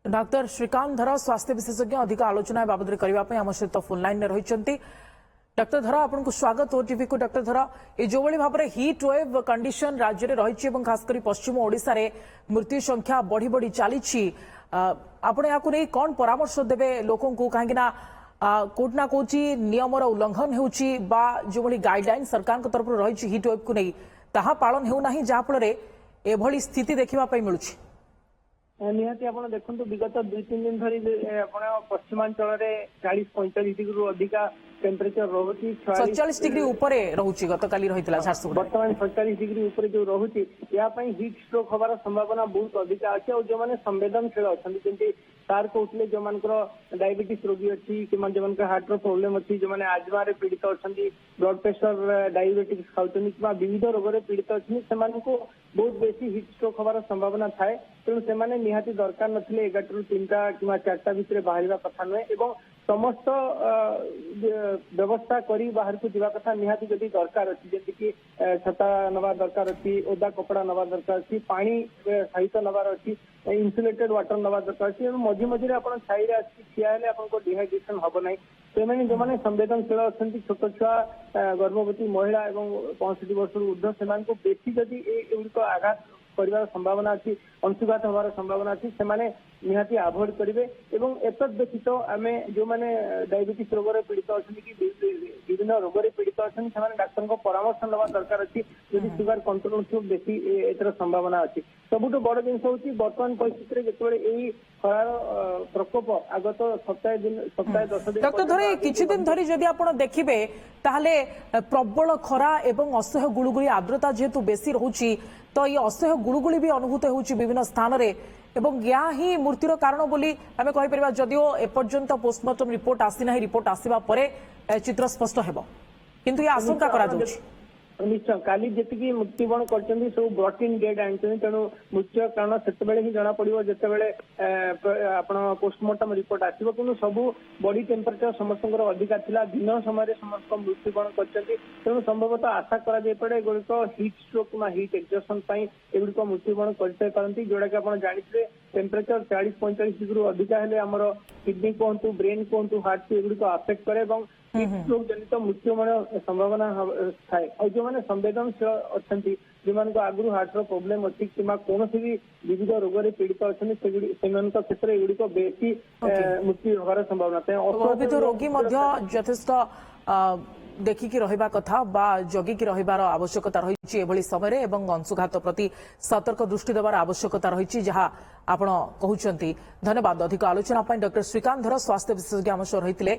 doctor Shrikant धर स्वास्थ्य विशेषज्ञ अधिक आलोचना बाबद करने आम सहित फोन लाइन में रही डॉक्टर धर आपको स्वागत ओटीवी को डॉक्टर धर ये जो भाव में हिट वेव कंडीशन राज्य में रही खासकर पश्चिम ओडिशा रे मृत्यु संख्या बढ़ी बढ़ी चली आपण या कौन परामर्श देवे लोक कहीं कोट ना कौच नियमर उल्लंघन हो गाइडलाइन सरकार तरफ रही हिट वेव को नहीं ताहा पालन होना जहाँफल एभली स्थिति देखा मिलूँ निहाती आप देखो विगत 2-3 दिन धरी पश्चिमांचल 40-45 डिग्री अधिका टेम्परेचर रोचे 47 डिग्री उपरे रोचे गतकाली रही झारसुगुड़ा बर्तमान 47 डिग्री उपरे जो रोचे हिट स्ट्रोक हमार संभावना बहुत अधिक अच्छे और जो मैंने संवेदनशील अच्छा जमी सार कहते जो मान डायबिटीज रोगी अच्छी कि जो हार्ट प्रोब्लेम अच्छी जो मैंने आजमा पीड़ित अच्छा ब्लड प्रेशर डायबिटीज खाऊँ विविध रोग पीड़ित अच्छी से बहुत बेसी हिट स्ट्रोक हमार संभावना थाए तेणु से निहाती दरकार नथिले 11 ରୁ 3ଟା कि 4ଟା भितर बाहर कथा नुहे एवं समस्त व्यवस्था करी बाहर को जावा कथा निहाती जदि दरकार अच्छी जमी कि छता नवा दरकार अच्छी ओदा कपड़ा नवा दरकार अच्छी पानी सहित नवार अच्छी इन्सुलेटेड वाटर नवा दरकार अच्छी मझी मझे आप छाई ठिया हेले आपको डिहाइड्रेशन हम ना से जो मैंने संवेदनशील अच्छा छोट छुआ गर्भवती महिला और 65 वर्ष ऊर्ध्व से बेसी जदि एगुड़िक आघात कर संभावना अच्छी अंशुघात हमार संभावना अच्छी से निहाती आभोड करेंगे एतद व्यतीत आम जो मैंने डायबिटीज रोग पीड़ित अच्छा कि विभिन्न रोग पीड़ित अच्छा डाक्तर परामर्श नवा दरकार अच्छी जदि सुगर कंट्रोल थी बेसी एतर संभावना अच्छी सबुठ बड़ जिन हूँ बर्तमान परिस्थिति जो यही खरार प्रकोप आगत सप्ताह 10 दिन डॉक्टर धरे किछि दिन धरी जदि आपण देखिबे ताहले प्रबल खरा एवं असह्य गुळुगुळी आर्द्रता जेहेतु बेसी रहुची तो ये असह्य गुळुगुळी भी अनुभूत होउची विभिन्न स्थान रे एवं या ही मृत्युर कारण बोली आमे कहि परिबा जदिओ एपर्यंत पोस्टमार्टम रिपोर्ट आसी नाही रिपोर्ट आसीबा परे चित्र स्पष्ट हेबो किंतु ये आशंका करा जाउची निश्चय काली जी मृत्युवरण कर सब ब्रट इन डेड आनी तेणु मृत्यु कारण से ही जना पड़ो जिते पोस्टमार्टम रिपोर्ट आसो कि सब बॉडी टेम्परेचर समस्त अधिका था दिन समय समस्त मृत्युवरण कर संभवतः आशा करे एगुड़िक हिट स्ट्रोक कि हिट एक्सर्सन एगुड़िक मृत्युवरण करते जोड़ा कि आप जानते टेम्परेचर 40-45 डिग्री अधिका हेले आमर किडनी कहतु ब्रेन कहतु हार्ट को एगुड़िक आफेक्ट करे हिट स्ट्रोक जनित मृत्युवरण संभावना थाए और जो मैंने संवेदनशील अच्छा जो आगु हार्ट प्रोब्लेम अच्छी कि कौन भी विविध रोग पीड़ित अच्छा क्षेत्र में एगुड़िक बेसी मृत्यु होवार संभावना थाए रोगी यथेष्ट देखिकी रहिबा कथा बा जगिकी रहिबार आवश्यकता रही एभली समय एवं अंशुघात प्रति सतर्क दृष्टि देवार आवश्यकता रही जहाँ आपण कहउचंती धन्यवाद अधिक आलोचना डॉक्टर श्रीकांत धर स्वास्थ्य विशेषज्ञ आम सह रही